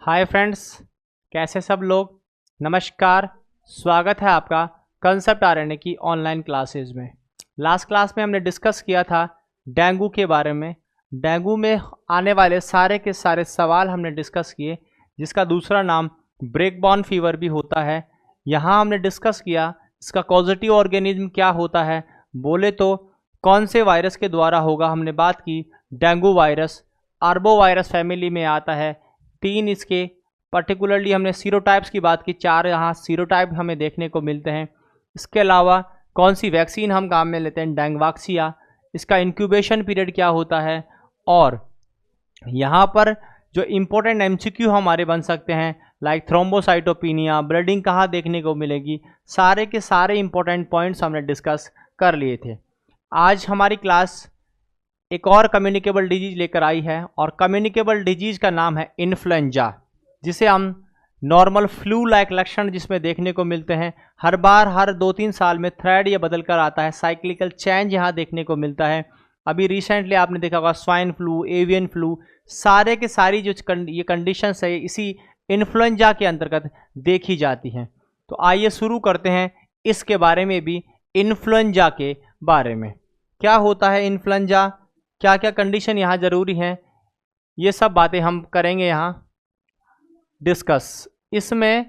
Hi friends, कैसे सब लोग। नमस्कार, स्वागत है आपका कंसेप्ट आरएनए की ऑनलाइन क्लासेस में। लास्ट क्लास में हमने डिस्कस किया था डेंगू के बारे में। डेंगू में आने वाले सारे के सारे सवाल हमने डिस्कस किए, जिसका दूसरा नाम ब्रेक बॉर्न फीवर भी होता है। यहाँ हमने डिस्कस किया इसका कॉजेटिव ऑर्गेनिज्म क्या होता है, बोले तो कौन से वायरस के द्वारा होगा। हमने बात की dengue virus arbo virus family में आता है। 3 इसके पर्टिकुलरली हमने सीरोटाइप्स की बात की, 4 यहाँ सीरोटाइप हमें देखने को मिलते हैं। इसके अलावा कौन सी वैक्सीन हम काम में लेते हैं, डेंगवाक्सिया, इसका इंक्यूबेशन पीरियड क्या होता है, और यहाँ पर जो इम्पोर्टेंट एमसीक्यू हमारे बन सकते हैं लाइक थ्रोम्बोसाइटोपिनिया, ब्लीडिंग कहाँ देखने को मिलेगी, सारे के सारे इम्पोर्टेंट पॉइंट्स हमने डिस्कस कर लिए थे। आज हमारी क्लास एक और कम्युनिकेबल डिजीज लेकर आई है, और कम्युनिकेबल डिजीज का नाम है इन्फ्लुएंजा, जिसे हम नॉर्मल फ्लू लाइक लक्षण जिसमें देखने को मिलते हैं। हर बार हर 2-3 साल में थ्रेड ये बदल कर आता है, साइक्लिकल चेंज यहाँ देखने को मिलता है। अभी रिसेंटली आपने देखा होगा स्वाइन फ्लू, एवियन फ्लू, सारे के सारी जो ये कंडीशंस है इसी इन्फ्लुएंजा के अंतर्गत देखी जाती हैं। तो आइए शुरू करते हैं इसके बारे में भी, इन्फ्लुएंजा के बारे में। क्या होता है इन्फ्लुएंजा, क्या क्या कंडीशन यहाँ ज़रूरी हैं, ये सब बातें हम करेंगे यहाँ डिस्कस। इसमें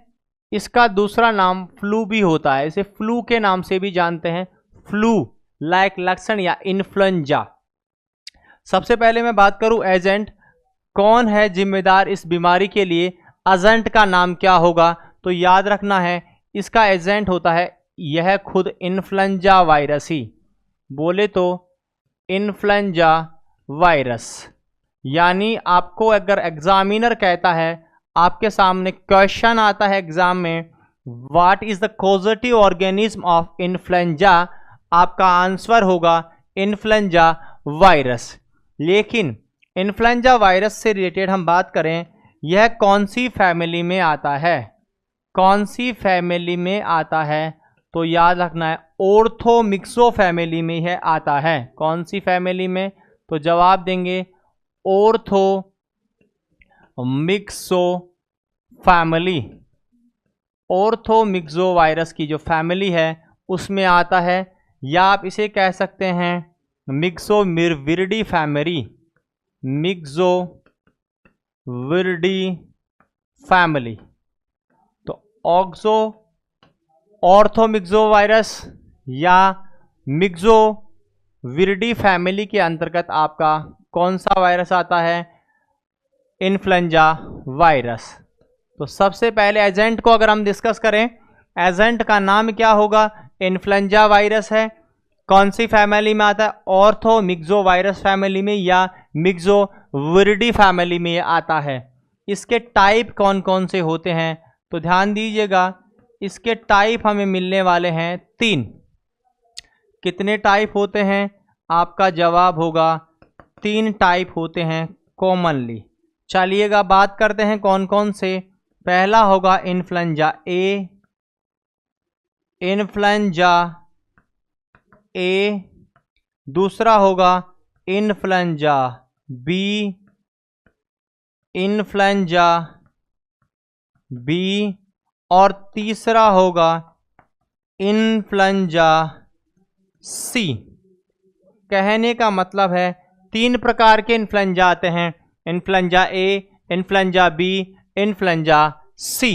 इसका दूसरा नाम फ्लू भी होता है, इसे फ्लू के नाम से भी जानते हैं, फ्लू लाइक लक्षण या इन्फ्लुएंजा। सबसे पहले मैं बात करूं एजेंट, कौन है जिम्मेदार इस बीमारी के लिए, एजेंट का नाम क्या होगा, तो याद रखना है इसका एजेंट होता है यह खुद इन्फ्लुएंजा वायरस ही, बोले तो इन्फ्लुएंजा वायरस। यानी आपको अगर एग्जामिनर कहता है, आपके सामने क्वेश्चन आता है एग्जाम में, what is the causative organism of influenza, आपका आंसर होगा इन्फ्लुएंजा वायरस। लेकिन इन्फ्लुएंजा वायरस से रिलेटेड हम बात करें, यह कौन सी फैमिली में आता है, कौन सी फैमिली में आता है, तो याद रखना है ऑर्थोमिक्सो फैमिली में यह आता है। कौन सी फैमिली में, तो जवाब देंगे ऑर्थोमिक्सो फैमिली। ऑर्थोमिक्सो वायरस की जो फैमिली है उसमें आता है, या आप इसे कह सकते हैं मिक्सोविरिडी फैमिली, मिक्सोविरिडी फैमिली। तो ऑर्थोमिक्सो वायरस या मिक्सोविरिडी फैमिली के अंतर्गत आपका कौन सा वायरस आता है, इन्फ्लुएंजा वायरस। तो सबसे पहले एजेंट को अगर हम डिस्कस करें, एजेंट का नाम क्या होगा, इन्फ्लुएंजा वायरस है। कौन सी फैमिली में आता है, ऑर्थोमिक्सो वायरस फैमिली में या मिक्सोविरिडी फैमिली में आता है। इसके टाइप कौन कौन से होते हैं, तो ध्यान दीजिएगा, इसके टाइप हमें मिलने वाले हैं 3। कितने टाइप होते हैं, आपका जवाब होगा 3 टाइप होते हैं कॉमनली। चलिएगा बात करते हैं कौन कौन से। पहला होगा इन्फ्लुएंजा ए, इन्फ्लुएंजा ए। दूसरा होगा इन्फ्लुएंजा बी, इन्फ्लुएंजा बी। और तीसरा होगा इन्फ्लुएंजा सी। कहने का मतलब है 3 प्रकार के इन्फ्लुएंजा आते हैं, influenza A, influenza B, influenza C.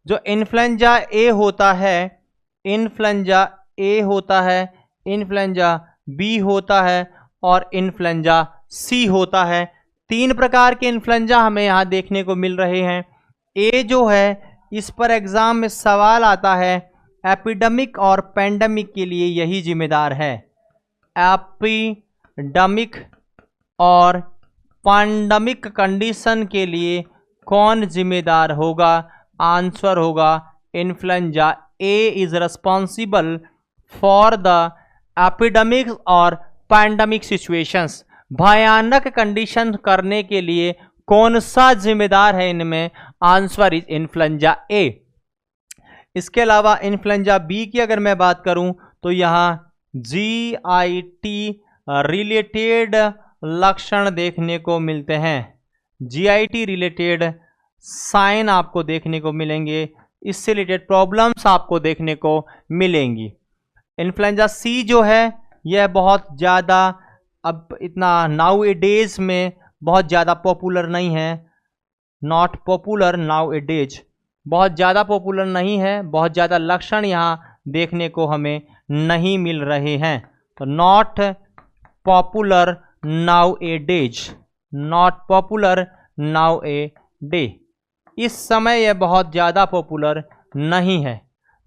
जो इन्फ्लुएंजा ए होता है, इन्फ्लुएंजा ए होता है, इन्फ्लुएंजा बी होता है और इन्फ्लुएंजा सी होता है। 3 प्रकार के इन्फ्लुएंजा हमें यहाँ देखने को मिल रहे हैं। ए जो है, इस पर एग्जाम में सवाल आता है, एपिडेमिक और पेंडेमिक के लिए यही जिम्मेदार है। एपिडेमिक और पेंडेमिक कंडीशन के लिए कौन जिम्मेदार होगा, आंसर होगा influenza A is responsible for the epidemic और पेंडेमिक सिचुएशंस। भयानक कंडीशन करने के लिए कौन सा जिम्मेदार है इनमें, आंसर इज इन्फ्लुएंजा ए। इसके अलावा इन्फ्लुएंजा बी की अगर मैं बात करूं, तो यहाँ GIT रिलेटेड लक्षण देखने को मिलते हैं। GIT रिलेटेड साइन आपको देखने को मिलेंगे, इससे रिलेटेड प्रॉब्लम्स आपको देखने को मिलेंगी। इन्फ्लुएंजा सी जो है यह बहुत ज़्यादा अब इतना नाउ ए डेज में बहुत ज़्यादा पॉपुलर नहीं है, not popular now A days, बहुत ज़्यादा पॉपुलर नहीं है, बहुत ज़्यादा लक्षण यहाँ देखने को हमें नहीं मिल रहे हैं। तो not popular now A days, not popular now a day, इस समय यह बहुत ज़्यादा पॉपुलर नहीं है।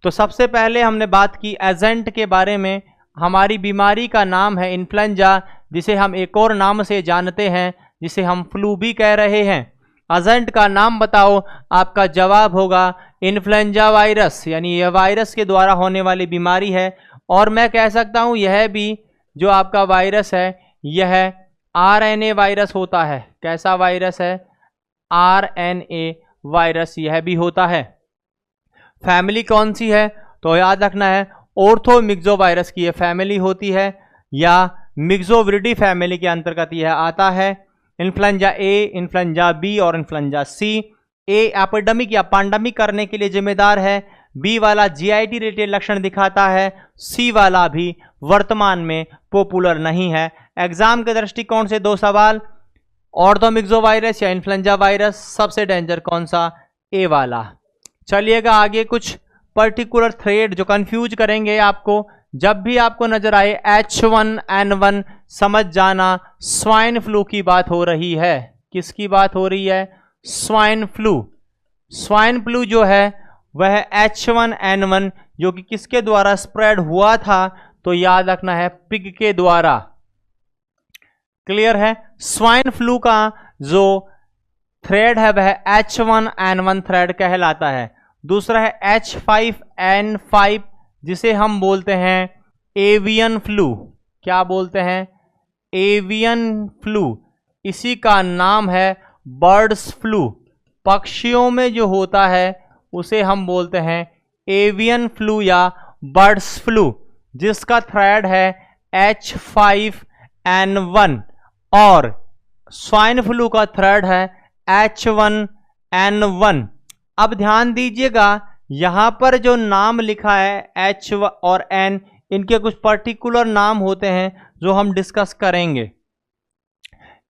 तो सबसे पहले हमने बात की एजेंट के बारे में। हमारी बीमारी का नाम है इन्फ्लुएंजा, जिसे हम एक और नाम से जानते हैं जिसे हम फ्लू भी कह रहे हैं। एजेंट का नाम बताओ, आपका जवाब होगा इन्फ्लुएंजा वायरस, यानी यह वायरस के द्वारा होने वाली बीमारी है। और मैं कह सकता हूँ यह भी जो आपका वायरस है यह आरएनए वायरस होता है। कैसा वायरस है? आरएनए वायरस यह भी होता है। फैमिली कौन सी है? तो याद रखना है ऑर्थोमिक्सो वायरस की यह फैमिली होती है, या मिक्सोविरिडी फैमिली के अंतर्गत यह आता है। इन्फ्लुएंजा ए, इन्फ्लुएंजा बी और इन्फ्लुएंजा सी। ए एपिडेमिक या पैंडेमिक करने के लिए जिम्मेदार है, बी वाला जीआईटी रिलेटेड लक्षण दिखाता है, सी वाला भी वर्तमान में पॉपुलर नहीं है। एग्जाम के दृष्टिकोण से दो सवाल, ऑर्थोमिक्सो वायरस या इन्फ्लुएंजा वायरस, सबसे डेंजर कौन सा? ए वाला। चलिएगा आगे, कुछ पर्टिकुलर थ्रेड जो कंफ्यूज करेंगे आपको। जब भी आपको नजर आए H1N1 समझ जाना स्वाइन फ्लू की बात हो रही है। किसकी बात हो रही है? Swine flu. स्वाइन फ्लू जो है वह H1N1 जो कि किसके द्वारा स्प्रेड हुआ था? तो याद रखना है पिग के द्वारा। क्लियर है? स्वाइन फ्लू का जो थ्रेड है वह H1N1 थ्रेड कहलाता है। दूसरा है H5N5 जिसे हम बोलते हैं एवियन फ्लू। क्या बोलते हैं? Avian flu. इसी का नाम है बर्ड्स फ्लू। पक्षियों में जो होता है उसे हम बोलते हैं एवियन फ्लू या बर्ड्स फ्लू, जिसका थ्रेड है H5N1 और स्वाइन फ्लू का थ्रेड है H1N1। अब ध्यान दीजिएगा, यहां पर जो नाम लिखा है H और N, इनके कुछ पर्टिकुलर नाम होते हैं जो हम डिस्कस करेंगे।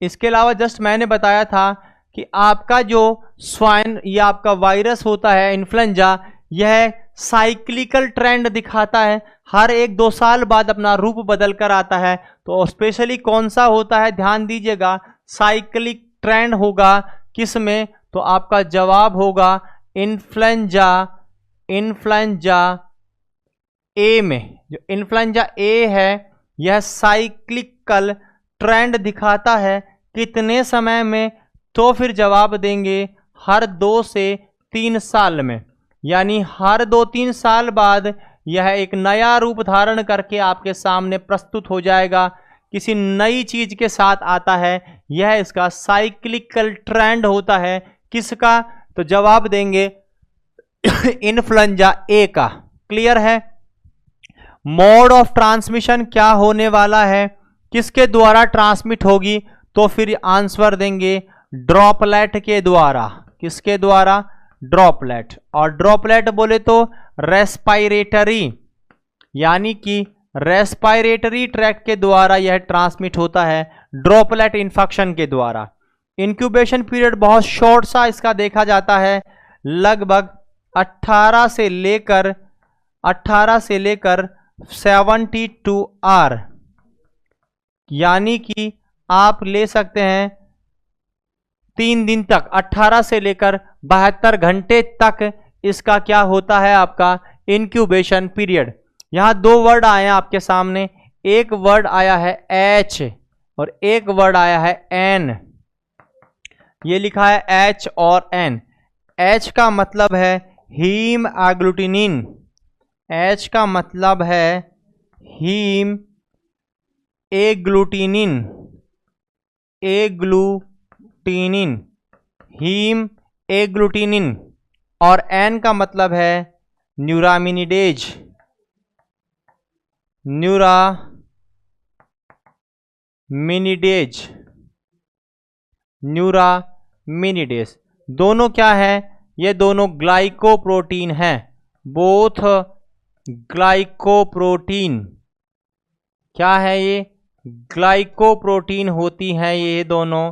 इसके अलावा जस्ट मैंने बताया था कि आपका जो स्वाइन या आपका वायरस होता है इन्फ्लुएंजा, यह साइक्लिकल ट्रेंड दिखाता है, हर 1-2 साल बाद अपना रूप बदल कर आता है। तो स्पेशली कौन सा होता है? ध्यान दीजिएगा, साइक्लिक ट्रेंड होगा किस में? तो आपका जवाब होगा इन्फ्लुएंजा, इन्फ्लुएंजा ए में। जो इन्फ्लुएंजा ए है यह साइक्लिकल ट्रेंड दिखाता है कितने समय में? तो फिर जवाब देंगे हर 2 से 3 साल में, यानी हर 2-3 साल बाद यह एक नया रूप धारण करके आपके सामने प्रस्तुत हो जाएगा, किसी नई चीज के साथ आता है। यह इसका साइक्लिकल ट्रेंड होता है। किसका? तो जवाब देंगे इन्फ्लुएंजा ए का। क्लियर है? मोड ऑफ ट्रांसमिशन क्या होने वाला है? किसके द्वारा ट्रांसमिट होगी? तो फिर आंसर देंगे ड्रॉपलेट के द्वारा। किसके द्वारा? ड्रॉपलेट। और ड्रॉपलेट बोले तो रेस्पायरेटरी, यानी कि रेस्पायरेटरी ट्रैक्ट के द्वारा यह ट्रांसमिट होता है, ड्रॉपलेट इन्फेक्शन के द्वारा। इंक्यूबेशन पीरियड बहुत शॉर्ट सा इसका देखा जाता है, लगभग 18 से लेकर 72 आवर, यानी कि आप ले सकते हैं 3 दिन तक, 18 से लेकर 72 घंटे तक इसका क्या होता है? आपका इंक्यूबेशन पीरियड। यहां 2 वर्ड आए हैं आपके सामने, एक वर्ड आया है H और एक वर्ड आया है N। ये लिखा है H और N। H का मतलब है हीम एग्लूटिनिन, H का मतलब है hemagglutinin, agglutinin, hemagglutinin. और N का मतलब है न्यूरामिनिडेज, न्यूरामिनिडेज, न्यूरामिनिडेज। दोनों क्या है, ये दोनों ग्लाइकोप्रोटीन हैं, बोथ ग्लाइकोप्रोटीन। क्या है ये, ग्लाइकोप्रोटीन होती हैं ये दोनों,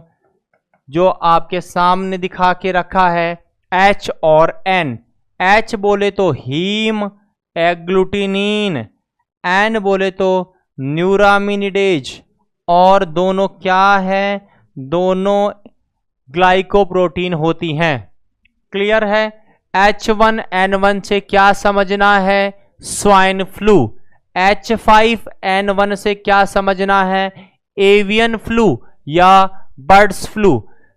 जो आपके सामने दिखा के रखा है H और N। H बोले तो हीम एग्लूटिनिन, N बोले तो न्यूरामिनिडेज, और दोनों क्या है, दोनों ग्लाइकोप्रोटीन होती हैं। क्लियर है। H1N1 से क्या समझना है, स्वाइन फ्लू। H5N1 से क्या समझना है, एवियन फ्लू या बर्ड्स फ्लू।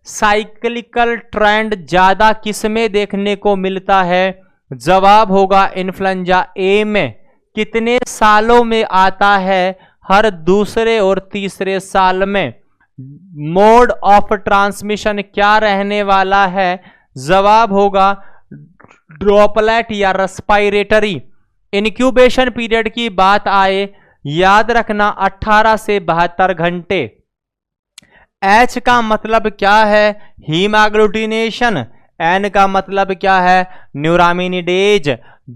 साइक्लिकल ट्रेंड ज्यादा किस में देखने को मिलता है, जवाब होगा इन्फ्लुएंजा ए में। कितने सालों में आता है, हर दूसरे और तीसरे साल में। मोड ऑफ ट्रांसमिशन क्या रहने वाला है, जवाब होगा ड्रॉपलेट या रेस्पिरेटरी। इंक्यूबेशन पीरियड की बात आए, याद रखना 18 से 72 घंटे। H का मतलब क्या है, हीमाग्लूटिनेशन। N का मतलब क्या है, न्यूरामिनिडेज।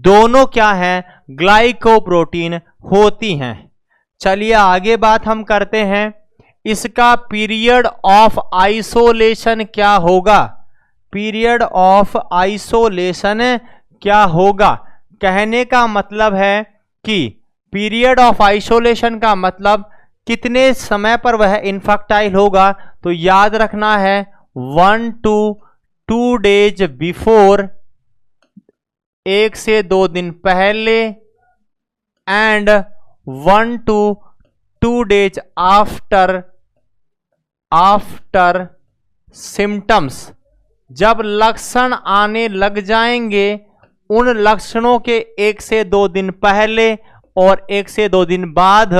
दोनों क्या हैं, ग्लाइकोप्रोटीन होती हैं। चलिए आगे बात हम करते हैं, इसका पीरियड ऑफ आइसोलेशन क्या होगा। पीरियड ऑफ आइसोलेशन क्या होगा, कहने का मतलब है कि पीरियड ऑफ आइसोलेशन का मतलब कितने समय पर वह इन्फेक्टाइल होगा। तो याद रखना है 1 to 2 days बिफोर, 1 से 2 दिन पहले, and 1 to 2 days after symptoms. जब लक्षण आने लग जाएंगे, उन लक्षणों के 1 से 2 दिन पहले और 1 से 2 दिन बाद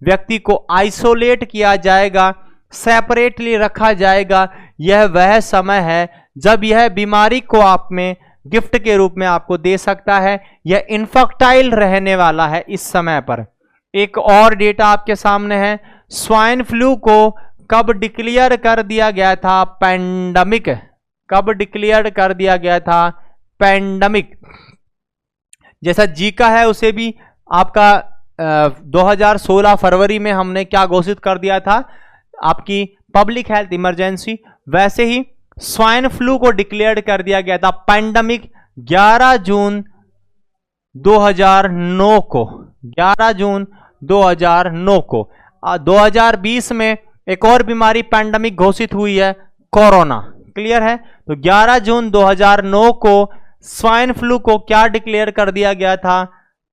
व्यक्ति को आइसोलेट किया जाएगा, सेपरेटली रखा जाएगा। यह वह समय है जब यह बीमारी को आप में गिफ्ट के रूप में आपको दे सकता है। यह इन्फेक्टाइल रहने वाला है इस समय पर। एक और डेटा आपके सामने है, स्वाइन फ्लू को कब डिक्लेयर कर दिया गया था, पैंडमिक। कब डिक्लेयर कर दिया गया था, पैंडमिक। जैसा जीका है उसे भी आपका 2016 फरवरी में हमने क्या घोषित कर दिया था, आपकी पब्लिक हेल्थ इमरजेंसी। वैसे ही स्वाइन फ्लू को डिक्लेयर कर दिया गया था पैंडमिक 11 जून 2009 को। 11 जून 2009 को। 2020 में एक और बीमारी पैंडमिक घोषित हुई है, कोरोना। क्लियर है। तो 11 जून 2009 को स्वाइन फ्लू को क्या डिक्लेयर कर दिया गया था,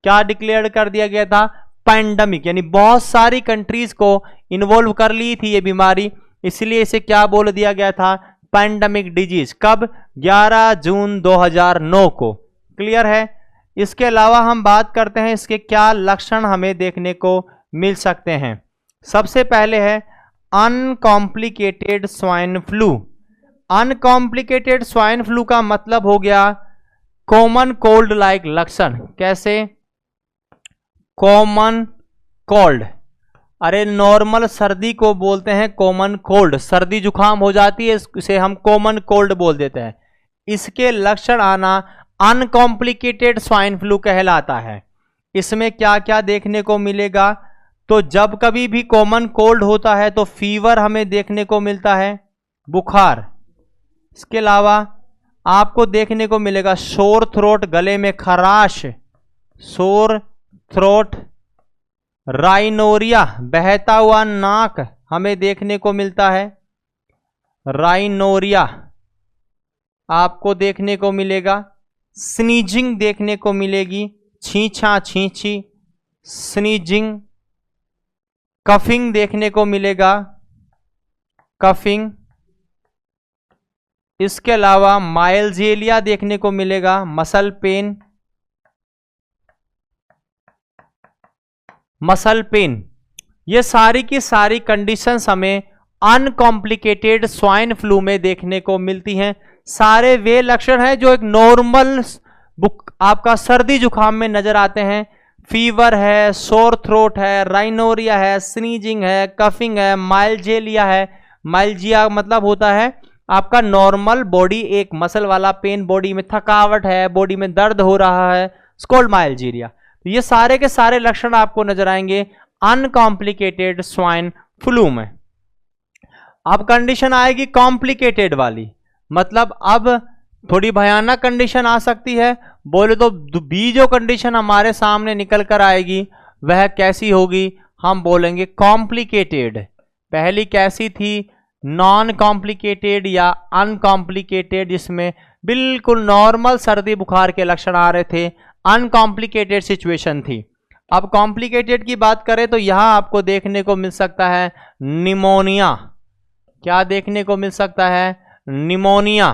क्या डिक्लेयर कर दिया गया था, पैंडमिक। यानी बहुत सारी कंट्रीज को इन्वॉल्व कर ली थी ये बीमारी, इसलिए इसे क्या बोल दिया गया था, पैंडमिक डिजीज। कब, 11 जून 2009 को। क्लियर है। इसके अलावा हम बात करते हैं इसके क्या लक्षण हमें देखने को मिल सकते हैं। सबसे पहले है uncomplicated swine flu. Uncomplicated swine flu का मतलब हो गया कॉमन कोल्ड लाइक लक्षण। कैसे, कॉमन कोल्ड। अरे नॉर्मल सर्दी को बोलते हैं कॉमन कोल्ड, सर्दी जुकाम हो जाती है इसे हम कॉमन कोल्ड बोल देते हैं। इसके लक्षण आना अनकॉम्प्लिकेटेड स्वाइन फ्लू कहलाता है। इसमें क्या क्या देखने को मिलेगा, तो जब कभी भी कॉमन कोल्ड होता है तो फीवर हमें देखने को मिलता है, बुखार। इसके अलावा आपको देखने को मिलेगा सोर थ्रोट, गले में खराश, सोर थ्रोट, राइनोरिया, बहता हुआ नाक हमें देखने को मिलता है, राइनोरिया आपको देखने को मिलेगा। स्नीजिंग देखने को मिलेगी, छींछा छींची, स्नीजिंग। कफिंग देखने को मिलेगा, कफिंग। इसके अलावा माइल्जेलिया देखने को मिलेगा, मसल पेन, मसल पेन। ये सारी की सारी कंडीशंस हमें अनकॉम्प्लिकेटेड स्वाइन फ्लू में देखने को मिलती हैं। सारे वे लक्षण हैं जो एक नॉर्मल आपका सर्दी जुकाम में नजर आते हैं। फीवर है, सोर थ्रोट है, राइनोरिया है, स्नीजिंग है, कफिंग है, माइल्जेलिया है। माइल्जिया मतलब होता है आपका नॉर्मल बॉडी, एक मसल वाला पेन, बॉडी में थकावट है, बॉडी में दर्द हो रहा है, कोल्ड माइल्जीरिया। तो ये सारे के सारे लक्षण आपको नजर आएंगे अनकॉम्प्लिकेटेड स्वाइन फ्लू में। अब कंडीशन आएगी कॉम्प्लिकेटेड वाली, मतलब अब थोड़ी भयानक कंडीशन आ सकती है। बोले तो बी जो कंडीशन हमारे सामने निकल कर आएगी वह कैसी होगी, हम बोलेंगे कॉम्प्लिकेटेड। पहली कैसी थी, नॉन कॉम्प्लिकेटेड या अनकॉम्प्लिकेटेड, जिसमें बिल्कुल नॉर्मल सर्दी बुखार के लक्षण आ रहे थे, अनकॉम्प्लिकेटेड सिचुएशन थी। अब कॉम्प्लिकेटेड की बात करें तो यहां आपको देखने को मिल सकता है निमोनिया। क्या देखने को मिल सकता है, निमोनिया।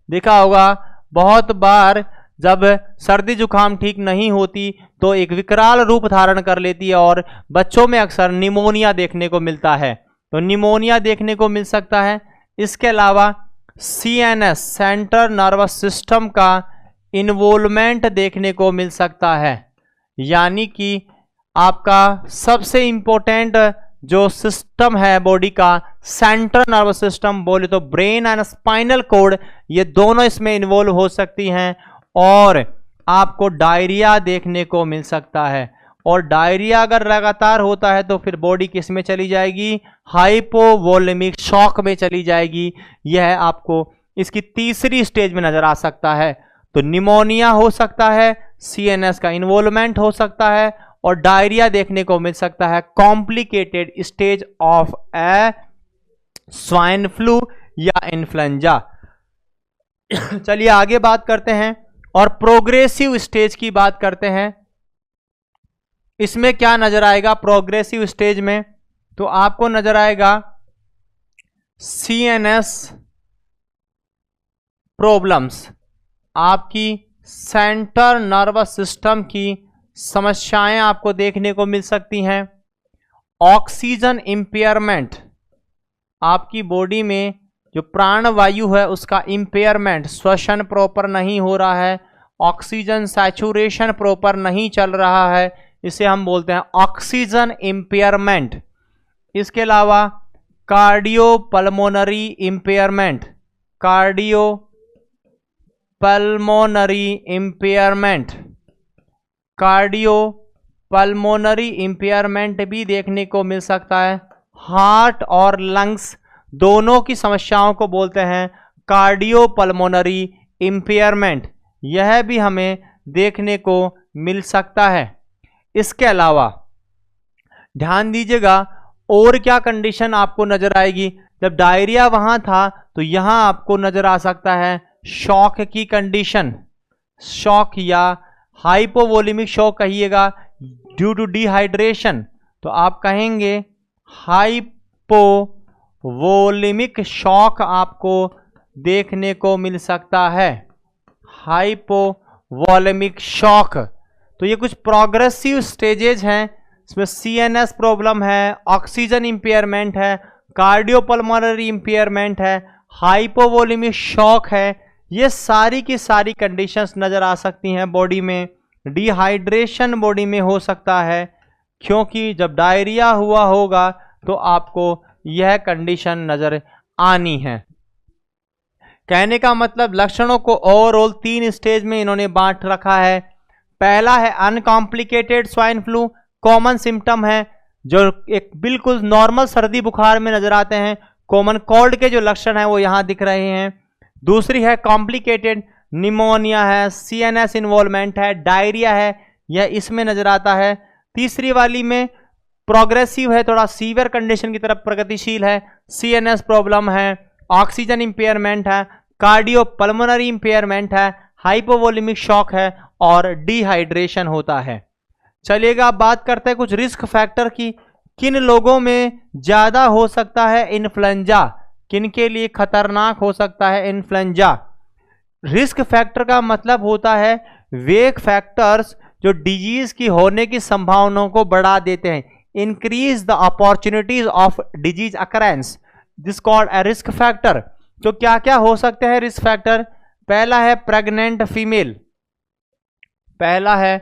देखा होगा बहुत बार जब सर्दी जुकाम ठीक नहीं होती तो एक विकराल रूप धारण कर लेती है और बच्चों में अक्सर निमोनिया देखने को मिलता है, तो निमोनिया देखने को मिल सकता है। इसके अलावा CNS सेंट्रल नर्वस सिस्टम का इन्वॉल्वमेंट देखने को मिल सकता है, यानी कि आपका सबसे इंपॉर्टेंट जो सिस्टम है बॉडी का, सेंट्रल नर्वस सिस्टम, बोले तो ब्रेन एंड स्पाइनल कोड, ये दोनों इसमें इन्वॉल्व हो सकती हैं। और आपको डायरिया देखने को मिल सकता है, और डायरिया अगर लगातार होता है तो फिर बॉडी किस में चली जाएगी, हाइपोवोलेमिक शॉक में चली जाएगी। यह आपको इसकी तीसरी स्टेज में नजर आ सकता है। तो निमोनिया हो सकता है, CNS का इन्वॉल्वमेंट हो सकता है, और डायरिया देखने को मिल सकता है। Complicated stage of A swine flu या इन्फ्लुएंजा। चलिए आगे बात करते हैं और प्रोग्रेसिव स्टेज की बात करते हैं। इसमें क्या नजर आएगा प्रोग्रेसिव स्टेज में, तो आपको नजर आएगा CNS प्रॉब्लम्स, आपकी सेंट्रल नर्वस सिस्टम की समस्याएं आपको देखने को मिल सकती हैं। ऑक्सीजन इंपेयरमेंट, आपकी बॉडी में जो प्राणवायु है उसका इंपेयरमेंट, श्वसन प्रॉपर नहीं हो रहा है, ऑक्सीजन सैचुरेशन प्रॉपर नहीं चल रहा है, इसे हम बोलते हैं ऑक्सीजन इंपेयरमेंट। इसके अलावा cardiopulmonary impairment, cardiopulmonary impairment, cardiopulmonary impairment भी देखने को मिल सकता है। हार्ट और लंग्स दोनों की समस्याओं को बोलते हैं कार्डियोपल्मोनरी इंपेयरमेंट, यह भी हमें देखने को मिल सकता है। इसके अलावा ध्यान दीजिएगा और क्या कंडीशन आपको नजर आएगी, जब डायरिया वहां था तो यहां आपको नजर आ सकता है शॉक की कंडीशन, शॉक या हाइपोवोलेमिक शॉक कहिएगा ड्यू टू डिहाइड्रेशन, तो आप कहेंगे हाइपोवोलेमिक शॉक आपको देखने को मिल सकता है, हाइपोवोलेमिक शॉक। तो ये कुछ प्रोग्रेसिव स्टेजेज हैं, इसमें CNS प्रॉब्लम है, ऑक्सीजन इंपेयरमेंट है, कार्डियोपल्मोनरी इंपेयरमेंट है, हाइपोवोलेमिक शॉक है, ये सारी की सारी कंडीशंस नज़र आ सकती हैं बॉडी में। डिहाइड्रेशन बॉडी में हो सकता है, क्योंकि जब डायरिया हुआ होगा तो आपको यह कंडीशन नज़र आनी है। कहने का मतलब लक्षणों को ओवरऑल 3 स्टेज में इन्होंने बांट रखा है। पहला है uncomplicated swine flu, common symptom है जो एक बिल्कुल नॉर्मल सर्दी बुखार में नजर आते हैं, कॉमन कोल्ड के जो लक्षण हैं वो यहाँ दिख रहे हैं। दूसरी है कॉम्प्लिकेटेड, निमोनिया है, CNS इन्वॉल्वमेंट है, डायरिया है, यह इसमें नजर आता है। तीसरी वाली में प्रोग्रेसिव है, थोड़ा सीवियर कंडीशन की तरफ प्रगतिशील है, CNS प्रॉब्लम है, ऑक्सीजन इंपेयरमेंट है, कार्डियोपल्मोनरी इंपेयरमेंट है, हाइपोवोलेमिक शॉक है और डिहाइड्रेशन होता है। चलिएगा अब बात करते हैं कुछ रिस्क फैक्टर की। किन लोगों में ज्यादा हो सकता है इन्फ्लुएंजा, किन के लिए खतरनाक हो सकता है इन्फ्लुएंजा। रिस्क फैक्टर का मतलब होता है वे फैक्टर्स जो डिजीज की होने की संभावनाओं को बढ़ा देते हैं, increase the opportunities of disease occurrence, this called a risk factor. तो क्या क्या हो सकते हैं रिस्क फैक्टर, पहला है प्रेग्नेंट फीमेल, पहला है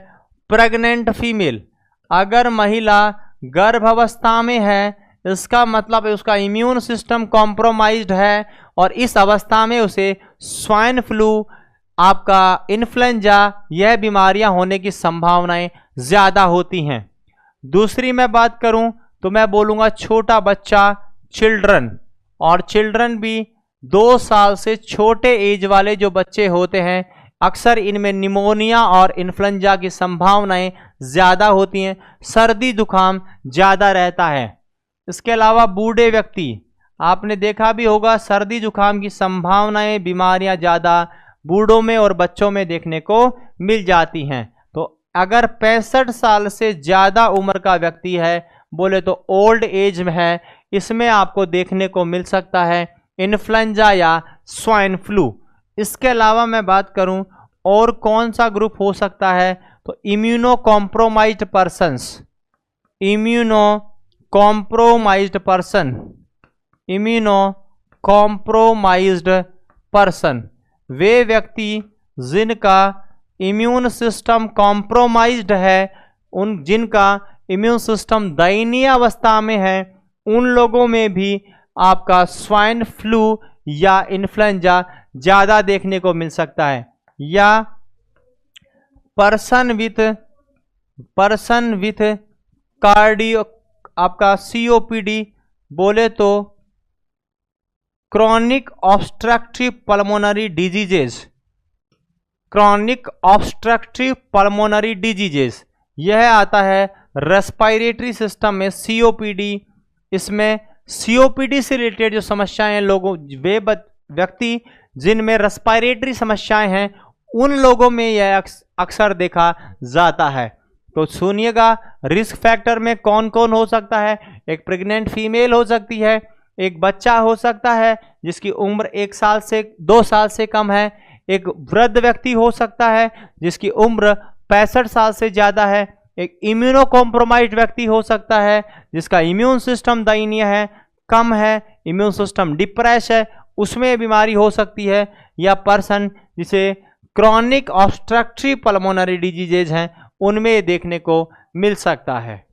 प्रेग्नेंट फीमेल, अगर महिला गर्भावस्था में है इसका मतलब है उसका इम्यून सिस्टम कॉम्प्रोमाइज्ड है और इस अवस्था में उसे स्वाइन फ्लू, आपका इन्फ्लुएंजा, यह बीमारियां होने की संभावनाएं ज़्यादा होती हैं। दूसरी मैं बात करूं तो मैं बोलूँगा छोटा बच्चा, चिल्ड्रन, और चिल्ड्रन भी 2 साल से छोटे एज वाले जो बच्चे होते हैं, अक्सर इनमें निमोनिया और इन्फ्लुएंजा की संभावनाएं ज़्यादा होती हैं, सर्दी जुकाम ज़्यादा रहता है। इसके अलावा बूढ़े व्यक्ति, आपने देखा भी होगा सर्दी जुकाम की संभावनाएं, बीमारियां ज़्यादा बूढ़ों में और बच्चों में देखने को मिल जाती हैं। तो अगर 65 साल से ज़्यादा उम्र का व्यक्ति है, बोले तो ओल्ड एज में है, इसमें आपको देखने को मिल सकता है इन्फ्लुएंजा या स्वाइन फ्लू। इसके अलावा मैं बात करूं और कौन सा ग्रुप हो सकता है, तो immunocompromised persons, immunocompromised person, immunocompromised person, वे व्यक्ति जिनका इम्यून सिस्टम कॉम्प्रोमाइज्ड है, उन जिनका इम्यून सिस्टम दयनीय अवस्था में है, उन लोगों में भी आपका स्वाइन फ्लू या इन्फ्लुएंजा ज़्यादा देखने को मिल सकता है। या पर्सन विथ कार्डियो, आपका COPD, बोले तो chronic obstructive pulmonary diseases, chronic obstructive pulmonary diseases, यह आता है रेस्पिरेटरी सिस्टम में COPD। इसमें COPD से रिलेटेड जो समस्याएं हैं लोगों, वे व्यक्ति जिनमें रेस्पिरेटरी समस्याएं हैं, उन लोगों में यह अक्सर देखा जाता है। तो सुनिएगा, रिस्क फैक्टर में कौन कौन हो सकता है। एक प्रेग्नेंट फीमेल हो सकती है, एक बच्चा हो सकता है जिसकी उम्र 1 साल से 2 साल से कम है, एक वृद्ध व्यक्ति हो सकता है जिसकी उम्र 65 साल से ज़्यादा है, एक इम्यूनो कॉम्प्रोमाइज्ड व्यक्ति हो सकता है जिसका इम्यून सिस्टम दयनीय है, कम है, इम्यून सिस्टम डिप्रेस है, उसमें बीमारी हो सकती है, या पर्सन जिसे क्रॉनिक ऑब्स्ट्रक्टिव पल्मोनरी डिजीजेज हैं, उनमें देखने को मिल सकता है।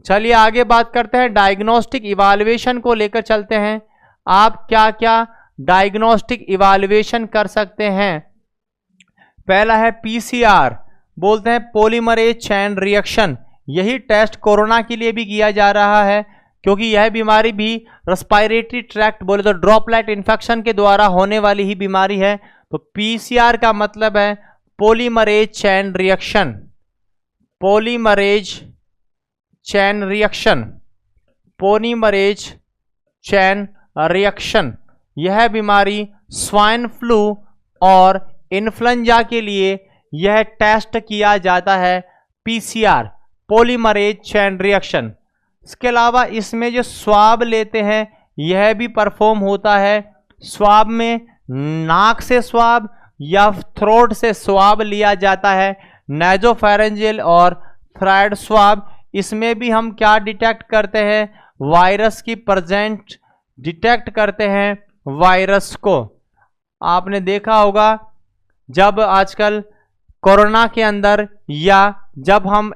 चलिए आगे बात करते हैं, डायग्नोस्टिक इवाल्युएशन को लेकर चलते हैं। आप क्या क्या डायग्नोस्टिक इवाल्युएशन कर सकते हैं। पहला है PCR, बोलते हैं पॉलीमरेज चेन रिएक्शन। यही टेस्ट कोरोना के लिए भी किया जा रहा है, क्योंकि यह बीमारी भी रेस्पिरेटरी ट्रैक्ट, बोले तो ड्रॉपलेट इन्फेक्शन के द्वारा होने वाली ही बीमारी है। तो PCR का मतलब है polymerase chain reaction, polymerase chain reaction, polymerase chain reaction. यह बीमारी स्वाइन फ्लू और इन्फ्लुएंजा के लिए यह टेस्ट किया जाता है PCR, पॉलीमरेज चेन रिएक्शन। इसके अलावा इसमें जो स्वाब लेते हैं यह भी परफॉर्म होता है। स्वाब में नाक से स्वाब या थ्रोट से स्वाब लिया जाता है, नेजोफेरेंजियल और थ्राइड स्वाब। इसमें भी हम क्या डिटेक्ट करते हैं, वायरस की प्रेजेंट डिटेक्ट करते हैं, वायरस को। आपने देखा होगा जब आजकल कोरोना के अंदर, या जब हम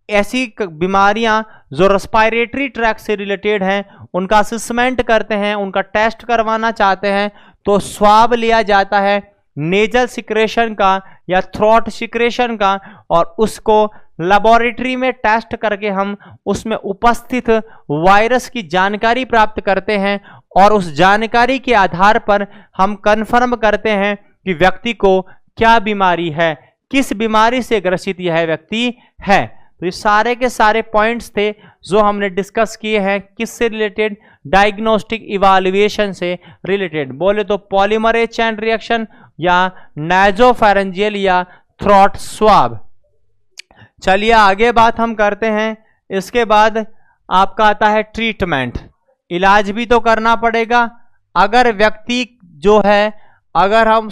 ऐसी बीमारियां जो रेस्पिरेटरी ट्रैक्ट से रिलेटेड हैं उनका असेसमेंट करते हैं, उनका टेस्ट करवाना चाहते हैं, तो स्वाब लिया जाता है नेजल सिक्रेशन का या थ्रोट सिक्रेशन का, और उसको लेबोरेटरी में टेस्ट करके हम उसमें उपस्थित वायरस की जानकारी प्राप्त करते हैं, और उस जानकारी के आधार पर हम कंफर्म करते हैं कि व्यक्ति को क्या बीमारी है, किस बीमारी से ग्रसित यह व्यक्ति है। तो ये सारे के सारे पॉइंट्स थे जो हमने डिस्कस किए हैं, किससे रिलेटेड, डायग्नोस्टिक इवाल्युएशन से रिलेटेड। बोले तो पॉलीमरेज चेन रिएक्शन या नासोफैरिंजियल या थ्रोट स्वाब। चलिए आगे बात हम करते हैं। इसके बाद आपका आता है ट्रीटमेंट। इलाज भी तो करना पड़ेगा। अगर व्यक्ति जो है, अगर हम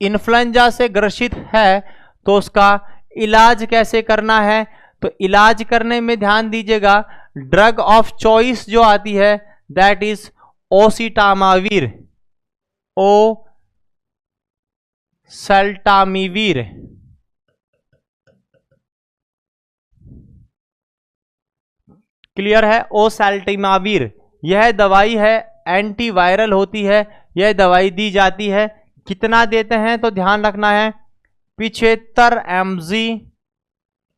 इन्फ्लुएंजा से ग्रसित है तो उसका इलाज कैसे करना है, तो इलाज करने में ध्यान दीजिएगा, ड्रग ऑफ चॉइस जो आती है that is oseltamivir, oseltamivir. Clear है, ओसेल्टामिविर। यह दवाई है, एंटीवायरल होती है, यह दवाई दी जाती है। कितना देते हैं तो ध्यान रखना है, 75 mg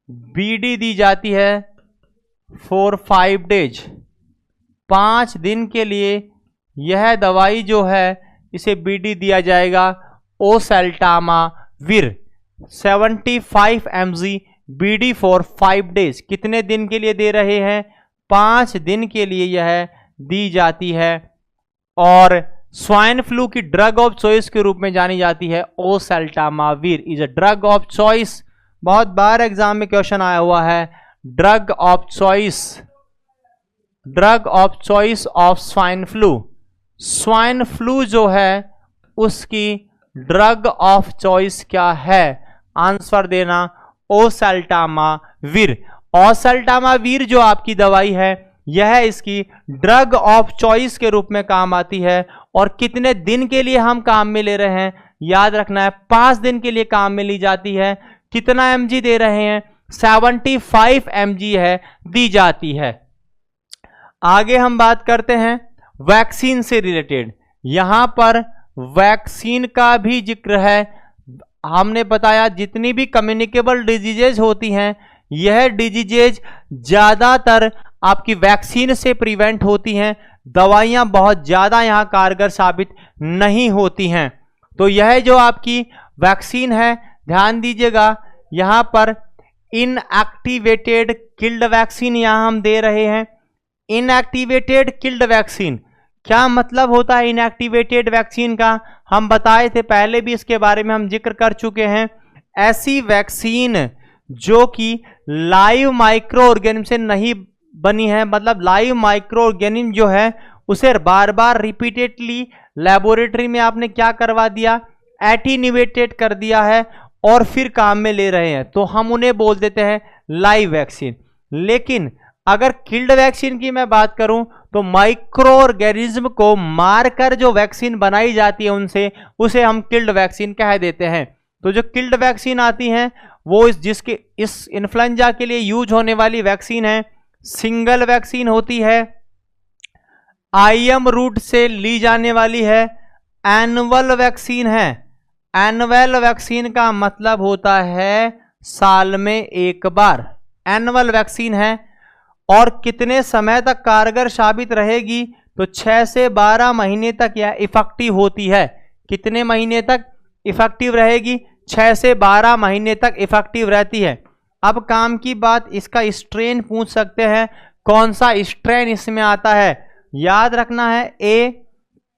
बीडी दी जाती है फॉर 5 डेज। 5 दिन के लिए यह दवाई जो है इसे बीडी दिया जाएगा। ओसेल्टामाविर 75 mg बीडी फॉर 5 डेज। कितने दिन के लिए दे रहे हैं? 5 दिन के लिए यह दी जाती है। और स्वाइन फ्लू की ड्रग ऑफ चॉइस के रूप में जानी जाती है। Oseltamivir is a drug of choice. बहुत बार एग्जाम में क्वेश्चन आया हुआ है, drug of choice, drug of choice of swine flu. Swine flu जो है उसकी ड्रग ऑफ चॉइस क्या है? आंसर देना ओसेल्टामाविर। ओसेल्टामाविर जो आपकी दवाई है यह इसकी ड्रग ऑफ चॉइस के रूप में काम आती है। और कितने दिन के लिए हम काम में ले रहे हैं? याद रखना है 5 दिन के लिए काम में ली जाती है। कितना mg दे रहे हैं? 75 mg है दी जाती है। आगे हम बात करते हैं वैक्सीन से रिलेटेड। यहां पर वैक्सीन का भी जिक्र है। हमने बताया जितनी भी कम्युनिकेबल डिजीजेज होती हैं यह डिजीजेज ज्यादातर आपकी वैक्सीन से प्रिवेंट होती हैं। दवाइयां बहुत ज्यादा यहां कारगर साबित नहीं होती हैं। तो यह जो आपकी वैक्सीन है, ध्यान दीजिएगा, यहां पर इनएक्टिवेटेड किल्ड वैक्सीन यहां हम दे रहे हैं। इनएक्टिवेटेड किल्ड वैक्सीन क्या मतलब होता है? इनएक्टिवेटेड वैक्सीन का हम बताए थे, पहले भी इसके बारे में हम जिक्र कर चुके हैं। ऐसी वैक्सीन जो कि लाइव माइक्रो ऑर्गेनिज्म से नहीं बनी है, मतलब लाइव माइक्रो ऑर्गेनिज्म जो है उसे बार बार रिपीटेडली लेबोरेटरी में आपने क्या करवा दिया? एटीन्यूएटेड कर दिया है और फिर काम में ले रहे हैं, तो हम उन्हें बोल देते हैं लाइव वैक्सीन। लेकिन अगर किल्ड वैक्सीन की मैं बात करूं तो माइक्रो ऑर्गेनिज्म को मारकर जो वैक्सीन बनाई जाती है उनसे, उसे हम किल्ड वैक्सीन कह देते हैं। तो जो किल्ड वैक्सीन आती हैं वो जिसके इस इन्फ्लुएंजा के लिए यूज होने वाली वैक्सीन है, सिंगल वैक्सीन होती है, आईएम रूट से ली जाने वाली है, एनुअल वैक्सीन है। एनुअल वैक्सीन का मतलब होता है साल में एक बार, एनुअल वैक्सीन है। और कितने समय तक कारगर साबित रहेगी? तो 6 से 12 महीने तक यह इफेक्टिव होती है। कितने महीने तक इफेक्टिव रहेगी? 6 से 12 महीने तक इफेक्टिव रहती है। अब काम की बात, इसका स्ट्रेन पूछ सकते हैं, कौन सा स्ट्रेन इसमें आता है? याद रखना है ए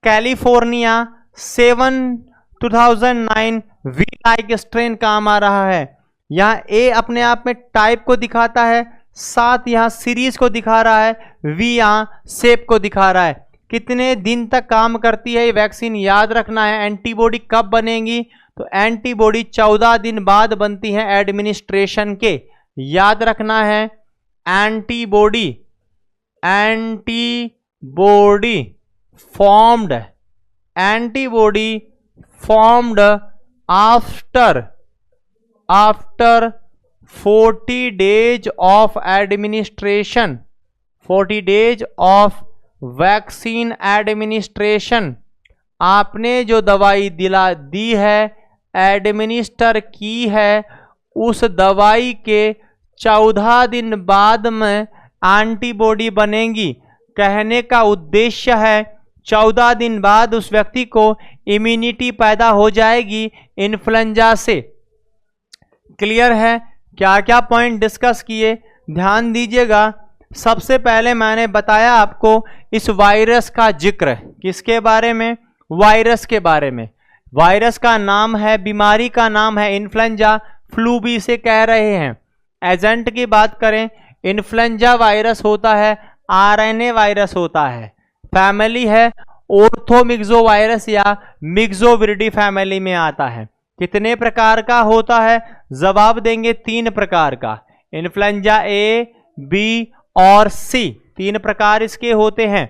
कैलिफोर्निया 7 2009 वी लाइक स्ट्रेन काम आ रहा है। यहां ए अपने आप में टाइप को दिखाता है, साथ यहां सीरीज को दिखा रहा है, वी यहां शेप को दिखा रहा है। कितने दिन तक काम करती है ये वैक्सीन? याद रखना है। एंटीबॉडी कब बनेगी? तो एंटीबॉडी 14 दिन बाद बनती है एडमिनिस्ट्रेशन के। याद रखना है antibody formed after 40 days of administration, 40 days of vaccine administration. आपने जो दवाई दी है, एडमिनिस्टर की है, उस दवाई के 14 दिन बाद में एंटीबॉडी बनेगी। कहने का उद्देश्य है 14 दिन बाद उस व्यक्ति को इम्यूनिटी पैदा हो जाएगी इन्फ्लुएंजा से। क्लियर है? क्या क्या पॉइंट डिस्कस किए, ध्यान दीजिएगा। सबसे पहले मैंने बताया आपको इस वायरस का जिक्र। किसके बारे में? वायरस के बारे में। वायरस का नाम है, बीमारी का नाम है इन्फ्लुएंजा, फ्लू भी इसे कह रहे हैं। एजेंट की बात करें, इन्फ्लुएंजा वायरस होता है, आरएनए वायरस होता है, फैमिली है ऑर्थोमिक्सो वायरस या मिक्सोविरिडी फैमिली में आता है। कितने प्रकार का होता है? जवाब देंगे 3 प्रकार का। इन्फ्लुएंजा ए, बी और सी, 3 प्रकार इसके होते हैं।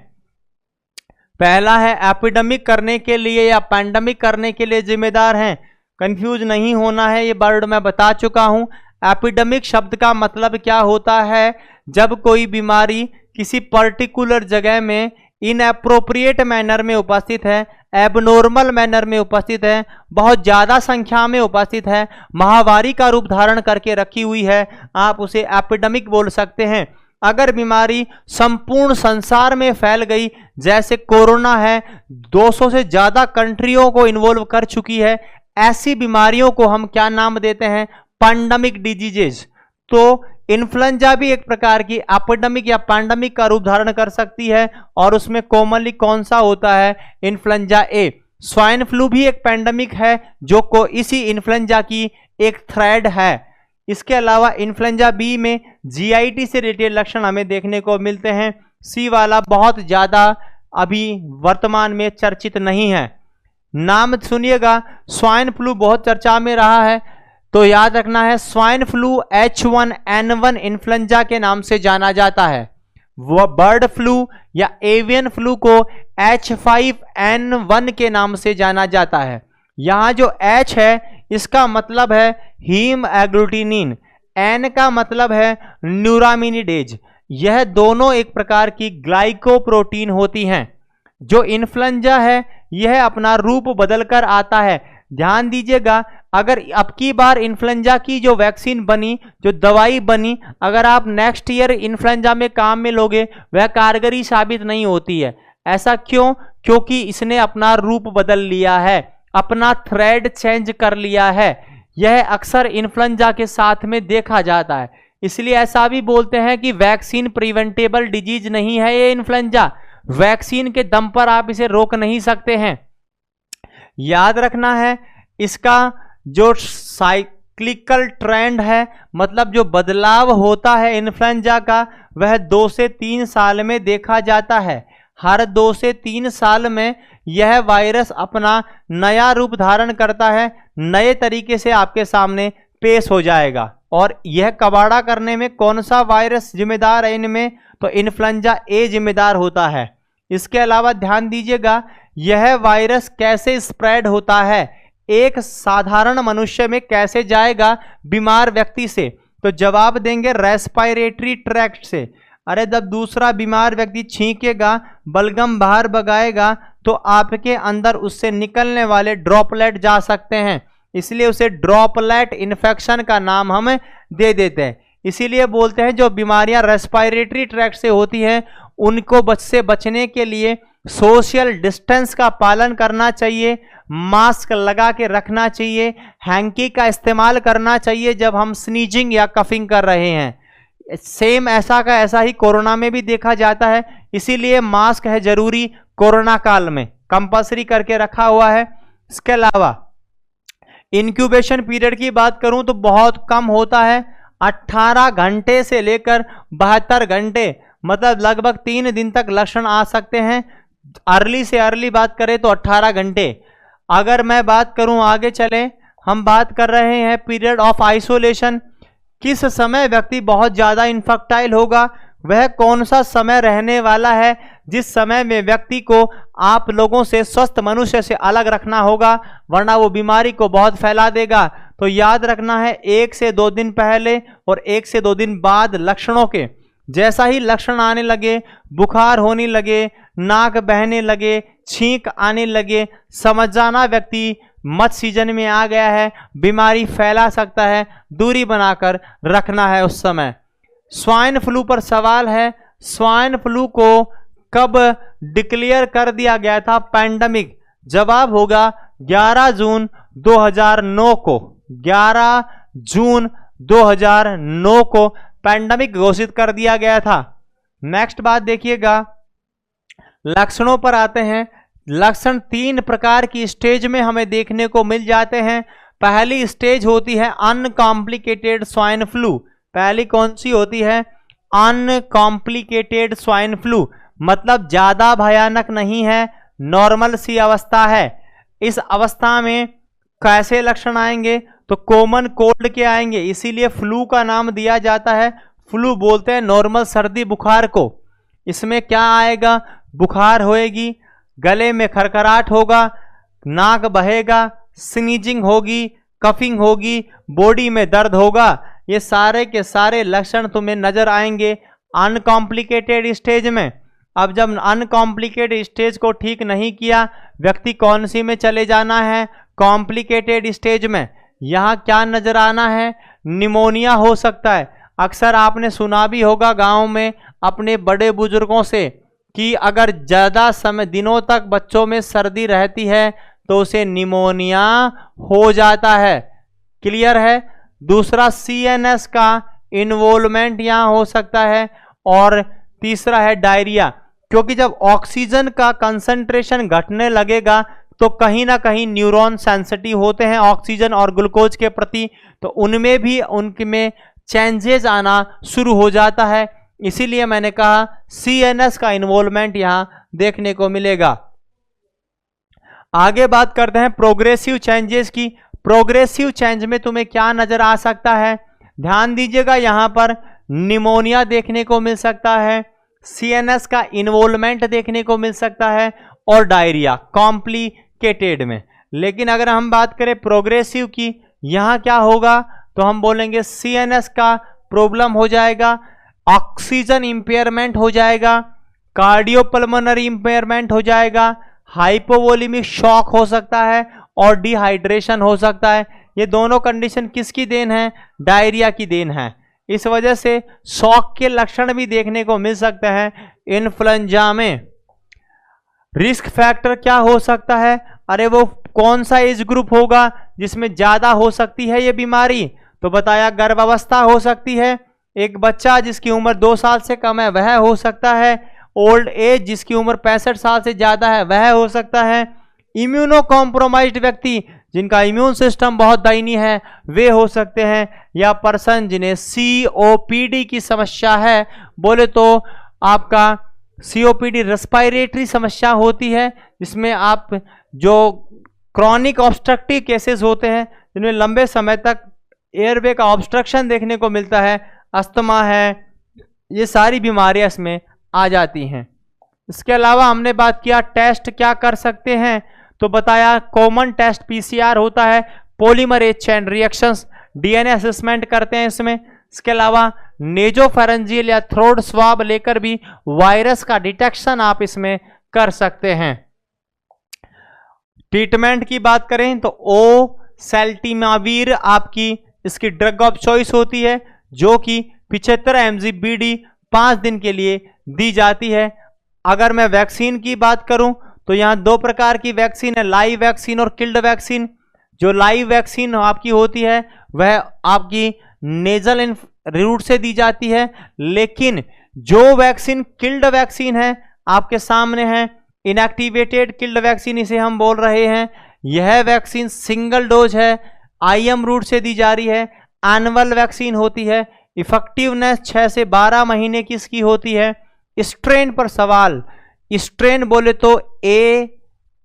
पहला है एपिडेमिक करने के लिए या पैंडेमिक करने के लिए जिम्मेदार हैं। कंफ्यूज नहीं होना है, ये वर्ड मैं बता चुका हूं। एपिडेमिक शब्द का मतलब क्या होता है? जब कोई बीमारी किसी पर्टिकुलर जगह में इनएप्रोप्रिएट मैनर में उपस्थित है, एबनॉर्मल मैनर में उपस्थित है, बहुत ज़्यादा संख्या में उपस्थित है, महामारी का रूप धारण करके रखी हुई है, आप उसे एपिडेमिक बोल सकते हैं। अगर बीमारी संपूर्ण संसार में फैल गई, जैसे कोरोना है, 200 से ज़्यादा कंट्रियों को इन्वॉल्व कर चुकी है, ऐसी बीमारियों को हम क्या नाम देते हैं? Pandemic diseases. तो इन्फ्लुएंजा भी एक प्रकार की एपिडेमिक या पैंडेमिक का रूप धारण कर सकती है, और उसमें कॉमनली कौन सा होता है? इन्फ्लुएंजा ए। स्वाइन फ्लू भी एक पैंडेमिक है जो को इसी इन्फ्लुएंजा की एक थ्रेड है। इसके अलावा इन्फ्लुएंजा बी में जीआईटी से रिलेटेड लक्षण हमें देखने को मिलते हैं। सी वाला बहुत ज़्यादा अभी वर्तमान में चर्चित नहीं है। नाम सुनिएगा, स्वाइन फ्लू बहुत चर्चा में रहा है, तो याद रखना है स्वाइन फ्लू H1N1 इन्फ्लुएंजा के नाम से जाना जाता है। वो बर्ड फ्लू या एवियन फ्लू को H5N1 के नाम से जाना जाता है। यहाँ जो H है इसका मतलब है हीम एग्लूटिनिन, N का मतलब है न्यूरामिनिडेज। यह दोनों एक प्रकार की ग्लाइकोप्रोटीन होती हैं। जो इन्फ्लुएंजा है यह अपना रूप बदलकर आता है। ध्यान दीजिएगा, अगर अब की बार इन्फ्लुएंजा की जो वैक्सीन बनी, जो दवाई बनी, अगर आप नेक्स्ट ईयर इन्फ्लुएंजा में काम में लोगे, वह कारगरी साबित नहीं होती है। ऐसा क्यों? क्योंकि इसने अपना रूप बदल लिया है, अपना थ्रेड चेंज कर लिया है। यह अक्सर इन्फ्लुएंजा के साथ में देखा जाता है। इसलिए ऐसा भी बोलते हैं कि वैक्सीन प्रिवेंटेबल डिजीज नहीं है ये इन्फ्लुएंजा, वैक्सीन के दम पर आप इसे रोक नहीं सकते हैं। याद रखना है इसका जो साइक्लिकल ट्रेंड है, मतलब जो बदलाव होता है इन्फ्लुएंजा का, वह 2 से 3 साल में देखा जाता है। हर 2 से 3 साल में यह वायरस अपना नया रूप धारण करता है, नए तरीके से आपके सामने पेश हो जाएगा। और यह कबाड़ा करने में कौन सा वायरस जिम्मेदार है इनमें? तो इन्फ्लुएंजा ए जिम्मेदार होता है। इसके अलावा ध्यान दीजिएगा, यह वायरस कैसे स्प्रेड होता है, एक साधारण मनुष्य में कैसे जाएगा बीमार व्यक्ति से? तो जवाब देंगे रेस्पिरेटरी ट्रैक्ट से। अरे जब दूसरा बीमार व्यक्ति छींकेगा, बलगम बाहर बगाएगा, तो आपके अंदर उससे निकलने वाले ड्रॉपलेट जा सकते हैं, इसलिए उसे ड्रॉपलेट इन्फेक्शन का नाम हम दे देते हैं। इसीलिए बोलते हैं जो बीमारियां रेस्पिरेटरी ट्रैक्ट से होती हैं उनको बचने के लिए सोशल डिस्टेंस का पालन करना चाहिए, मास्क लगा के रखना चाहिए, हैंकी का इस्तेमाल करना चाहिए जब हम स्नीजिंग या कफिंग कर रहे हैं। सेम ऐसा का ऐसा ही कोरोना में भी देखा जाता है, इसीलिए मास्क है जरूरी, कोरोना काल में कंपल्सरी करके रखा हुआ है। इसके अलावा इंक्यूबेशन पीरियड की बात करूं तो बहुत कम होता है, 18 घंटे से लेकर 72 घंटे, मतलब लगभग 3 दिन तक लक्षण आ सकते हैं। अर्ली से अर्ली बात करें तो 18 घंटे। अगर मैं बात करूं आगे चले, हम बात कर रहे हैं पीरियड ऑफ आइसोलेशन। किस समय व्यक्ति बहुत ज़्यादा इन्फेक्टाइल होगा, वह कौन सा समय रहने वाला है जिस समय में व्यक्ति को आप लोगों से, स्वस्थ मनुष्य से अलग रखना होगा, वरना वो बीमारी को बहुत फैला देगा। तो याद रखना है 1 से 2 दिन पहले और 1 से 2 दिन बाद लक्षणों के। जैसा ही लक्षण आने लगे, बुखार होने लगे, नाक बहने लगे, छींक आने लगे, समझ जाना व्यक्ति मत सीजन में आ गया है, बीमारी फैला सकता है, दूरी बनाकर रखना है उस समय। स्वाइन फ्लू पर सवाल है, स्वाइन फ्लू को कब डिक्लेयर कर दिया गया था पैंडेमिक? जवाब होगा 11 जून 2009 को। 11 जून 2009 को पैंडेमिक घोषित कर दिया गया था। नेक्स्ट बात देखिएगा, लक्षणों पर आते हैं। लक्षण 3 प्रकार की स्टेज में हमें देखने को मिल जाते हैं। पहली स्टेज होती है अनकॉम्प्लिकेटेड स्वाइन फ्लू। पहली कौन सी होती है? अनकॉम्प्लिकेटेड स्वाइन फ्लू, मतलब ज्यादा भयानक नहीं है, नॉर्मल सी अवस्था है। इस अवस्था में कैसे लक्षण आएंगे? तो कॉमन कोल्ड के आएंगे, इसीलिए फ्लू का नाम दिया जाता है। फ्लू बोलते हैं नॉर्मल सर्दी बुखार को। इसमें क्या आएगा? बुखार होएगी, गले में खरखराहट होगा, नाक बहेगा, स्नीजिंग होगी, कफिंग होगी, बॉडी में दर्द होगा। ये सारे के सारे लक्षण तुम्हें नजर आएंगे अनकॉम्प्लिकेटेड स्टेज में। अब जब अनकॉम्प्लिकेटेड स्टेज को ठीक नहीं किया, व्यक्ति कौन सी में चले जाना है, कॉम्प्लिकेटेड स्टेज में। यहाँ क्या नजर आना है, निमोनिया हो सकता है। अक्सर आपने सुना भी होगा गांव में अपने बड़े बुजुर्गों से कि अगर ज़्यादा समय दिनों तक बच्चों में सर्दी रहती है तो उसे निमोनिया हो जाता है। क्लियर है। दूसरा CNS का इन्वॉल्वमेंट यहाँ हो सकता है। और तीसरा है डायरिया, क्योंकि जब ऑक्सीजन का कंसंट्रेशन घटने लगेगा तो कहीं ना कहीं न्यूरॉन सेंसिटिव होते हैं ऑक्सीजन और ग्लूकोज के प्रति, तो उनमें भी उनमें चेंजेस आना शुरू हो जाता है। इसीलिए मैंने कहा CNS का इन्वॉल्वमेंट यहां देखने को मिलेगा। आगे बात करते हैं प्रोग्रेसिव चेंजेस की। प्रोग्रेसिव चेंज में तुम्हें क्या नजर आ सकता है, ध्यान दीजिएगा। यहां पर निमोनिया देखने को मिल सकता है, CNS का इन्वॉल्वमेंट देखने को मिल सकता है और डायरिया कॉम्प्लिकेटेड में। लेकिन अगर हम बात करें प्रोग्रेसिव की, यहां क्या होगा तो हम बोलेंगे CNS का प्रॉब्लम हो जाएगा, ऑक्सीजन इंपेयरमेंट हो जाएगा, कार्डियोपल्मोनरी इंपेयरमेंट हो जाएगा, हाइपोवोलेमिक शॉक हो सकता है और डिहाइड्रेशन हो सकता है। ये दोनों कंडीशन किसकी देन है, डायरिया की देन है। इस वजह से शॉक के लक्षण भी देखने को मिल सकते हैं इन्फ्लुएंजा में। रिस्क फैक्टर क्या हो सकता है, अरे वो कौन सा एज ग्रुप होगा जिसमें ज्यादा हो सकती है ये बीमारी, तो बताया गर्भावस्था हो सकती है, एक बच्चा जिसकी उम्र 2 साल से कम है वह हो सकता है, ओल्ड एज जिसकी उम्र 65 साल से ज्यादा है वह हो सकता है, इम्यूनो कॉम्प्रोमाइज्ड व्यक्ति जिनका इम्यून सिस्टम बहुत दयनीय है वे हो सकते हैं, या पर्सन जिन्हें COPD की समस्या है। बोले तो आपका COPD रेस्पिरेटरी समस्या होती है, जिसमें आप जो क्रॉनिक ऑब्स्ट्रक्टिव केसेस होते हैं जिनमें लंबे समय तक एयरवे का ऑब्स्ट्रक्शन देखने को मिलता है, अस्थमा है, ये सारी बीमारियां इसमें आ जाती हैं। इसके अलावा हमने बात किया टेस्ट क्या कर सकते हैं, तो बताया कॉमन टेस्ट PCR होता है, polymerase chain reactions, DNA assessment करते हैं इसमें। इसके अलावा नेजोफेरेंजियल या थ्रोट स्वाब लेकर भी वायरस का डिटेक्शन आप इसमें कर सकते हैं। ट्रीटमेंट की बात करें तो ओसेल्टिमावीर आपकी इसकी ड्रग ऑफ चॉइस होती है, जो कि 75 mg BD 5 दिन के लिए दी जाती है। अगर मैं वैक्सीन की बात करूं तो यहां 2 प्रकार की वैक्सीन है, लाइव वैक्सीन और किल्ड वैक्सीन। जो लाइव वैक्सीन आपकी होती है वह आपकी नेजल रूट से दी जाती है, लेकिन जो वैक्सीन किल्ड वैक्सीन है आपके सामने है, इनएक्टिवेटेड किल्ड वैक्सीन इसे हम बोल रहे हैं। यह वैक्सीन सिंगल डोज है, IM रूट से दी जा रही है, एनुअल वैक्सीन होती है, इफेक्टिवनेस 6 से 12 महीने की इसकी होती है। स्ट्रेन पर सवाल, स्ट्रेन बोले तो A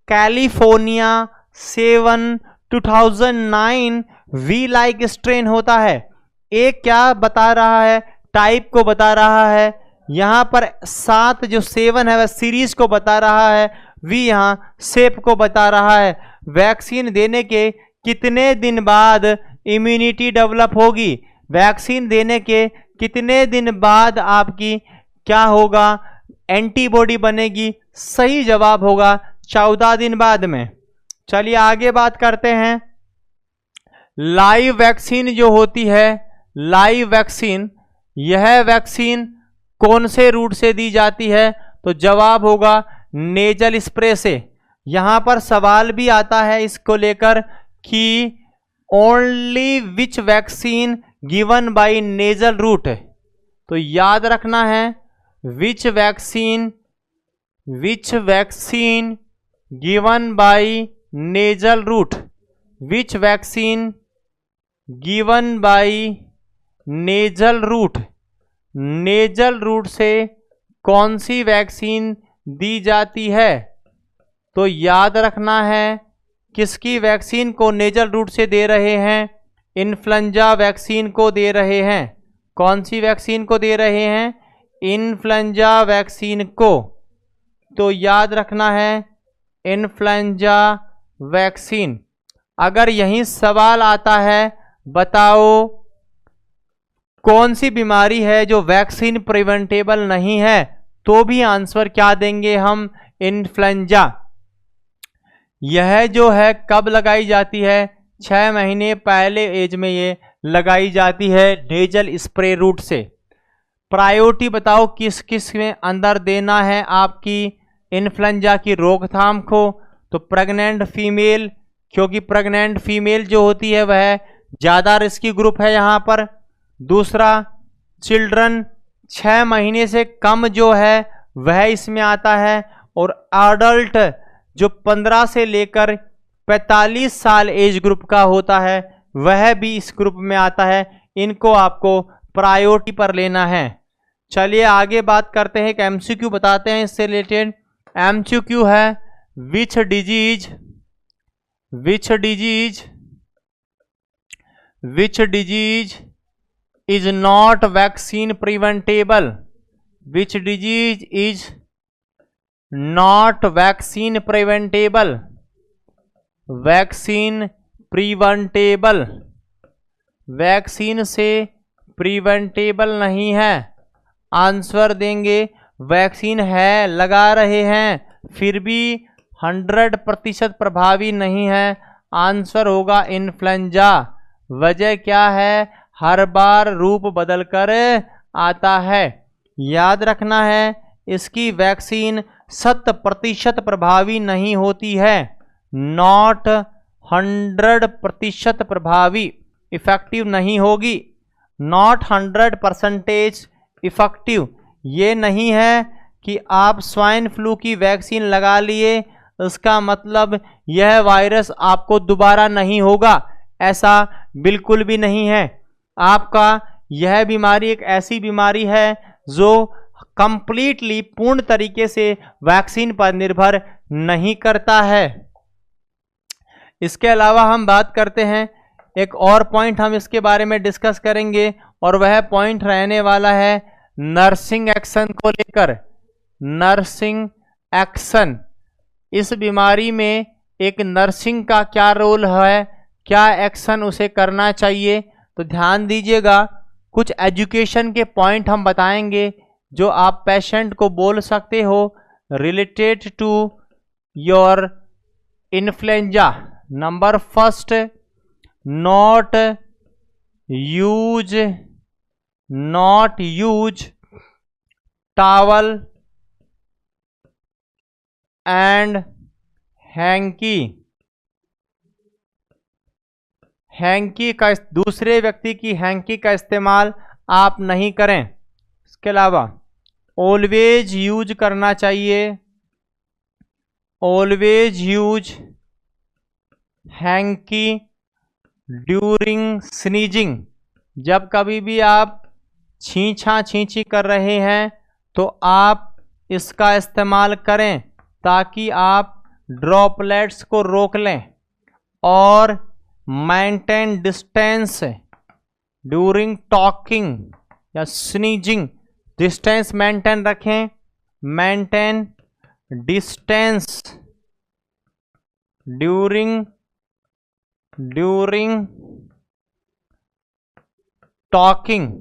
California 7 2009 V like strain होता है। A क्या बता रहा है, टाइप को बता रहा है, यहां पर 7 जो 7 है वह सीरीज को बता रहा है, V यहां शेप को बता रहा है। वैक्सीन देने के कितने दिन बाद इम्यूनिटी डेवलप होगी, वैक्सीन देने के कितने दिन बाद आपकी क्या होगा, एंटीबॉडी बनेगी, सही जवाब होगा 14 दिन बाद में। चलिए आगे बात करते हैं। लाइव वैक्सीन जो होती है, लाइव वैक्सीन, यह वैक्सीन कौन से रूट से दी जाती है, तो जवाब होगा नेजल स्प्रे से। यहां पर सवाल भी आता है इसको लेकर कि only which vaccine given by nasal route, तो याद रखना है विच vaccine given by nasal route, which vaccine given by nasal route, nasal route से कौन सी वैक्सीन दी जाती है, तो याद रखना है किसकी वैक्सीन को नेजल रूट से दे रहे हैं, इन्फ्लुएंजा वैक्सीन को दे रहे हैं। कौन सी वैक्सीन को दे रहे हैं, इन्फ्लुएंजा वैक्सीन को, तो याद रखना है इन्फ्लुएंजा वैक्सीन। अगर यही सवाल आता है बताओ कौन सी बीमारी है जो वैक्सीन प्रिवेंटेबल नहीं है, तो भी आंसर क्या देंगे हम, इन्फ्लुएंजा। यह जो है कब लगाई जाती है, 6 महीने पहले एज में ये लगाई जाती है नेजल स्प्रे रूट से। प्रायोरिटी बताओ किस किस में अंदर देना है आपकी इन्फ्लुएंजा की रोकथाम को, तो प्रेग्नेंट फीमेल, क्योंकि प्रेग्नेंट फीमेल जो होती है वह ज़्यादा रिस्की ग्रुप है यहाँ पर। दूसरा, चिल्ड्रन 6 महीने से कम जो है वह इसमें आता है, और अडल्ट जो 15 से लेकर 45 साल एज ग्रुप का होता है वह भी इस ग्रुप में आता है। इनको आपको प्रायोरिटी पर लेना है। चलिए आगे बात करते हैं, एक एमसीक्यू बताते हैं इससे रिलेटेड। एमसीक्यू है, which disease is not vaccine preventable, which disease is not vaccine preventable, vaccine preventable, vaccine से प्रिवेंटेबल नहीं है। आंसर देंगे वैक्सीन है, लगा रहे हैं, फिर भी 100% प्रभावी नहीं है। आंसर होगा इन्फ्लुएंजा। वजह क्या है, हर बार रूप बदलकर आता है। याद रखना है इसकी वैक्सीन 100% प्रभावी नहीं होती है, नॉट 100% प्रभावी, इफेक्टिव नहीं होगी। नॉट 100% इफेक्टिव ये नहीं है कि आप स्वाइन फ्लू की वैक्सीन लगा लिए इसका मतलब यह वायरस आपको दोबारा नहीं होगा, ऐसा बिल्कुल भी नहीं है। आपका यह बीमारी एक ऐसी बीमारी है जो कंप्लीटली पूर्ण तरीके से वैक्सीन पर निर्भर नहीं करता है। इसके अलावा हम बात करते हैं, एक और पॉइंट हम इसके बारे में डिस्कस करेंगे, और वह पॉइंट रहने वाला है नर्सिंग एक्शन को लेकर। नर्सिंग एक्शन, इस बीमारी में एक नर्सिंग का क्या रोल है, क्या एक्शन उसे करना चाहिए, तो ध्यान दीजिएगा। कुछ एजुकेशन के पॉइंट हम बताएंगे जो आप पेशेंट को बोल सकते हो related to your influenza. Number first, not use towel and hanky का, दूसरे व्यक्ति की हैंकी का इस्तेमाल आप नहीं करें। इसके अलावा ऑलवेज यूज करना चाहिए, always use hanky during sneezing. जब कभी भी आप छींची कर रहे हैं तो आप इसका इस्तेमाल करें ताकि आप ड्रॉपलेट्स को रोक लें। और मेंटेन डिस्टेंस ड्यूरिंग टॉकिंग या स्नीजिंग, डिस्टेंस मेंटेन रखें। मेंटेन डिस्टेंस ड्यूरिंग टॉकिंग,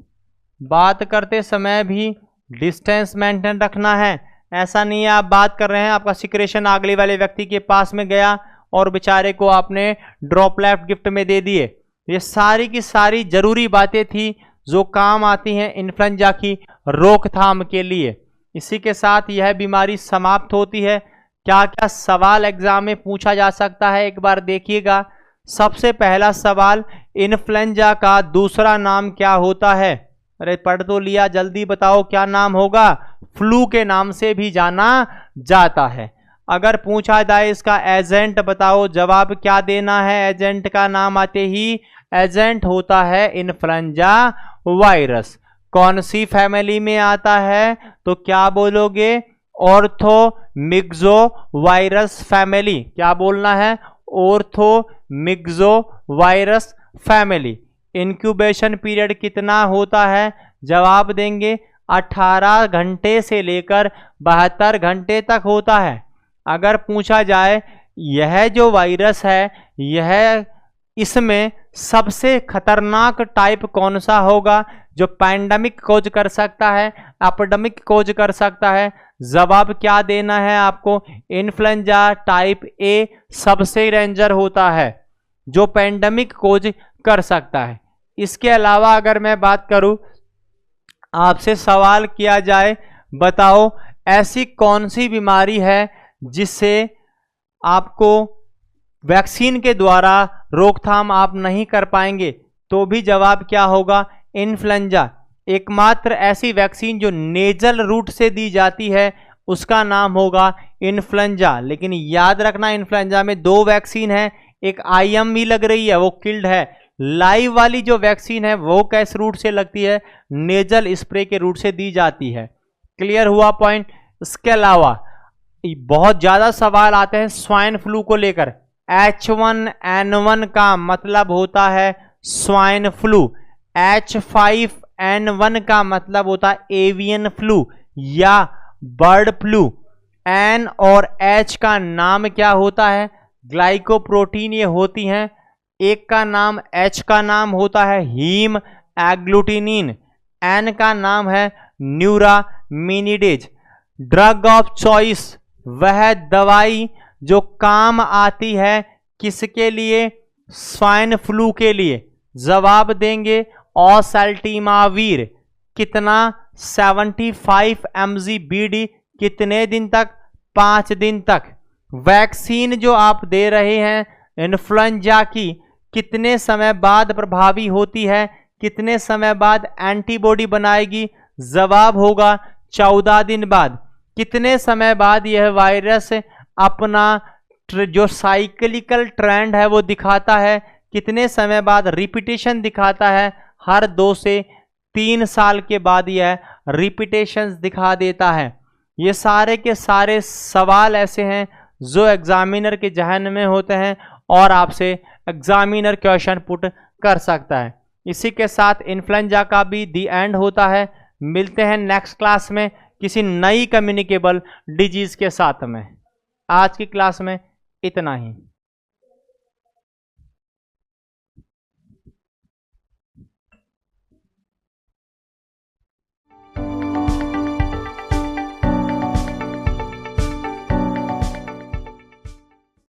बात करते समय भी डिस्टेंस मेंटेन रखना है। ऐसा नहीं है आप बात कर रहे हैं, आपका सिक्रेशन अगले वाले व्यक्ति के पास में गया और बेचारे को आपने ड्रॉपलेट गिफ्ट में दे दिए। ये सारी की सारी जरूरी बातें थी जो काम आती हैं इन्फ्लुएंजा की रोकथाम के लिए। इसी के साथ यह बीमारी समाप्त होती है। क्या क्या सवाल एग्जाम में पूछा जा सकता है, एक बार देखिएगा। सबसे पहला सवाल, इन्फ्लुएंजा का दूसरा नाम क्या होता है? अरे पढ़ तो लिया, जल्दी बताओ क्या नाम होगा? फ्लू के नाम से भी जाना जाता है। अगर पूछा जाए इसका एजेंट बताओ, जवाब क्या देना है? एजेंट का नाम आते ही एजेंट होता है इन्फ्लुएंजा वायरस। कौन सी फैमिली में आता है? तो क्या बोलोगे? Orthomyxo virus family. क्या बोलना है? Orthomyxo virus family. Incubation period कितना होता है? जवाब देंगे 18 घंटे से लेकर 72 घंटे तक होता है। अगर पूछा जाए यह जो वायरस है यह इसमें सबसे खतरनाक टाइप कौन सा होगा जो पैंडेमिक कोज कर सकता है, एपिडेमिक कोज कर सकता है? जवाब क्या देना है आपको? इन्फ्लुएंजा टाइप ए सबसे डेंजर होता है जो पैंडेमिक कोज कर सकता है। इसके अलावा अगर मैं बात करूं, आपसे सवाल किया जाए, बताओ ऐसी कौन सी बीमारी है जिससे आपको वैक्सीन के द्वारा रोकथाम आप नहीं कर पाएंगे, तो भी जवाब क्या होगा? इन्फ्लुएंजा। एकमात्र ऐसी वैक्सीन जो नेजल रूट से दी जाती है उसका नाम होगा इन्फ्लुएंजा। लेकिन याद रखना, इन्फ्लुएंजा में 2 वैक्सीन है, एक IM भी लग रही है, वो किल्ड है। लाइव वाली जो वैक्सीन है वो किस रूट से लगती है? नेजल स्प्रे के रूट से दी जाती है। क्लियर हुआ पॉइंट? इसके अलावा बहुत ज्यादा सवाल आते हैं स्वाइन फ्लू को लेकर। H1N1 का मतलब होता है स्वाइन फ्लू, H5N1 का मतलब होता है एवियन फ्लू या बर्ड फ्लू। N और H का नाम क्या होता है? ग्लाइकोप्रोटीन ये होती हैं। एक का नाम H का नाम होता है हीम एग्लूटिनिन, N का नाम है न्यूरामिनिडेज। ड्रग ऑफ चॉइस, वह दवाई जो काम आती है किसके लिए? स्वाइन फ्लू के लिए। जवाब देंगे ओसेल्टिमावीर। कितना? 75 mg BD। कितने दिन तक? 5 दिन तक। वैक्सीन जो आप दे रहे हैं इन्फ्लुएंजा की, कितने समय बाद प्रभावी होती है? कितने समय बाद एंटीबॉडी बनाएगी? जवाब होगा 14 दिन बाद। कितने समय बाद यह वायरस अपना जो साइक्लिकल ट्रेंड है वो दिखाता है? कितने समय बाद रिपीटेशन दिखाता है? हर 2 से 3 साल के बाद यह रिपीटेशंस दिखा देता है। ये सारे के सारे सवाल ऐसे हैं जो एग्जामिनर के जहन में होते हैं और आपसे एग्जामिनर क्वेश्चन पुट कर सकता है। इसी के साथ इन्फ्लुएंजा का भी दी एंड होता है। मिलते हैं नेक्स्ट क्लास में किसी नई कम्युनिकेबल डिजीज के साथ में। आज की क्लास में इतना ही।